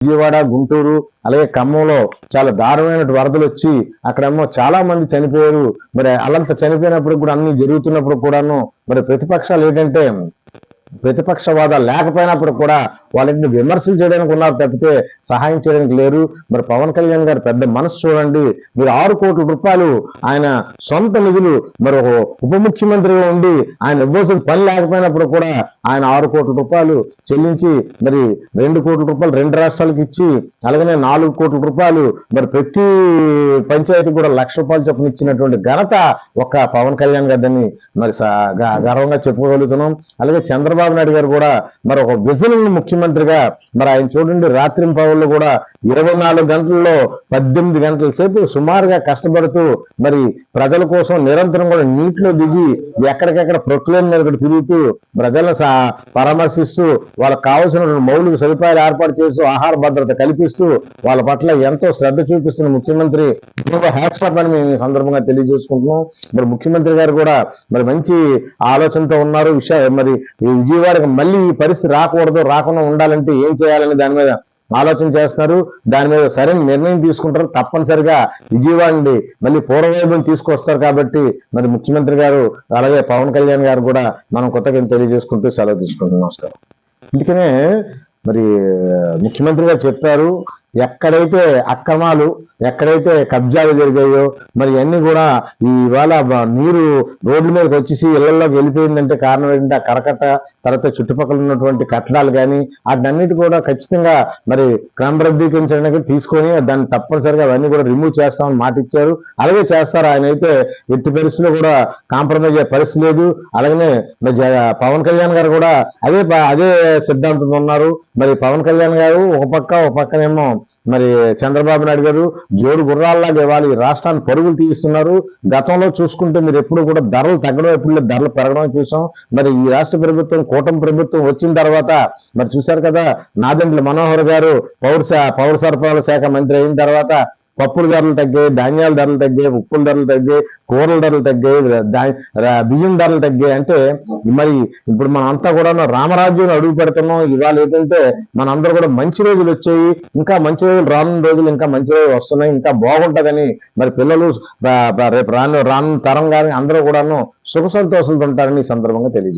విజయవాడ, గుంటూరు అలాగే ఖమ్మంలో చాలా దారుణమైన వరదలు వచ్చి అక్కడేమో చాలా మంది చనిపోయారు. మరి అలంత చనిపోయినప్పుడు కూడా అన్ని జరుగుతున్నప్పుడు కూడాను మరి ప్రతిపక్షాలు ఏంటంటే ప్రతిపక్షవాదాలు లేకపోయినప్పుడు కూడా వాళ్ళని విమర్శలు చేయడానికి ఉన్నారు తప్పితే సహాయం చేయడానికి లేరు. మరి పవన్ కళ్యాణ్ గారు పెద్ద మనసు చూడండి. మీరు 6 కోట్ల రూపాయలు ఆయన సొంత నిధులు మరి ఒక ఉప ముఖ్యమంత్రిగా ఉండి ఆయన ఇవ్వాల్సిన పని లేకపోయినప్పుడు కూడా ఆయన 6 కోట్ల రూపాయలు చెల్లించి మరి 2 కోట్ల రూపాయలు 2 రాష్ట్రాలకు ఇచ్చి అలాగనే 4 కోట్ల రూపాయలు మరి ప్రతి పంచాయతీ కూడా ₹1,00,000 చొప్పున ఇచ్చినటువంటి ఘనత ఒక పవన్ కళ్యాణ్ గారిని మరి గర్వంగా చెప్పుకోగలుగుతున్నాం. అలాగే చంద్రబాబు నాయుడు గారు కూడా మరి ఒక విజన్ ముఖ్యమంత్రిగా మరి ఆయన చూడండి రాత్రింపవళ్ళు కూడా 24 గంటల్లో 18 గంటల సేపు సుమారుగా కష్టపడుతూ మరి ప్రజల కోసం నిరంతరం కూడా నీటిలో దిగి ఎక్కడికెక్కడ ప్రొక్లేన్ మీద తిరుగుతూ ప్రజలను పరామర్శిస్తూ వాళ్ళకు కావాల్సిన మౌలిక సదుపాయాలు ఏర్పాటు చేస్తూ ఆహార భద్రత కల్పిస్తూ వాళ్ళ పట్ల ఎంతో శ్రద్ధ చూపిస్తున్న ముఖ్యమంత్రి హ్యాట్స్ ఆఫ్ అని మేము ఈ సందర్భంగా తెలియజేసుకుంటున్నాం. మరి ముఖ్యమంత్రి గారు కూడా మరి మంచి ఆలోచనతో ఉన్నారు. మరి విజయవాడకి మళ్ళీ ఈ పరిస్థితి రాకుండా ఉండాలంటే ఏం చేయాలని దాని మీద ఆలోచన చేస్తున్నారు. దాని మీద సరైన నిర్ణయం తీసుకుంటారు. తప్పనిసరిగా విజయవాడని మళ్ళీ పూర్వవైభవం తీసుకొస్తారు. కాబట్టి మరి ముఖ్యమంత్రి గారు అలాగే పవన్ కళ్యాణ్ గారు కూడా మనం కొత్తగా తెలియజేసుకుంటూ సెలవు తీసుకుంటున్నాం. నమస్కారం. అందుకనే మరి ముఖ్యమంత్రి గారు చెప్పారు, ఎక్కడైతే అక్రమాలు ఎక్కడైతే కబ్జాలు జరిగాయో మరి అన్ని కూడా ఇవాళ నీరు రోడ్ల మీదకి వచ్చేసి ఇళ్లలోకి వెళ్ళిపోయిందంటే కారణం ఏంటంటే ఆ కరకట్ట తర్వాత చుట్టుపక్కల ఉన్నటువంటి కట్టడాలు కానీ వాటినన్నిటి కూడా ఖచ్చితంగా మరి క్రమబద్ధీకరించడానికి తీసుకొని దాన్ని తప్పనిసరిగా అవన్నీ కూడా రిమూవ్ చేస్తామని మాట ఇచ్చారు. అలాగే చేస్తారు. ఆయన అయితే ఎట్టి పరిస్థితుల్లో కూడా కాంప్రమైజ్ అయ్యే పరిస్థితి లేదు. అలాగనే పవన్ కళ్యాణ్ గారు కూడా అదే సిద్ధాంతం ఉన్నారు. మరి పవన్ కళ్యాణ్ గారు ఒక పక్కనేమో మరి చంద్రబాబు నాయుడు గారు జోడు గుర్రాల్లాగా ఇవాళ ఈ రాష్ట్రాన్ని పరుగులు తీస్తున్నారు. గతంలో చూసుకుంటే మీరు ఎప్పుడు కూడా ధరలు తగ్గడం ఎప్పుడు ధరలు పెరగడం చూసాం. మరి ఈ రాష్ట్ర ప్రభుత్వం కూటమి ప్రభుత్వం వచ్చిన తర్వాత మరి చూశారు కదా, నాదెండ్ల మనోహర్ గారు పౌర సరఫరాల శాఖ మంత్రి అయిన తర్వాత పప్పుల ధరలు తగ్గాయి, ధాన్యాల ధరలు తగ్గాయి, ఉప్పుల ధరలు తగ్గాయి, కూరల ధరలు తగ్గాయి, బియ్యం ధరలు తగ్గాయి. అంటే మరి ఇప్పుడు మనం అంతా కూడా రామరాజ్యం అడుగు పెడుతున్నాం. ఇవాళ ఏంటంటే మనందరూ కూడా మంచి రోజులు వచ్చాయి, ఇంకా మంచి రోజులు రానున్న రోజులు ఇంకా మంచి రోజులు వస్తున్నాయి, ఇంకా బాగుంటుందని మరి పిల్లలు రేపు రాను తరం కానీ అందరూ కూడాను సుఖ సంతోషాలతో ఉంటారని ఈ సందర్భంగా తెలియజేస్తారు.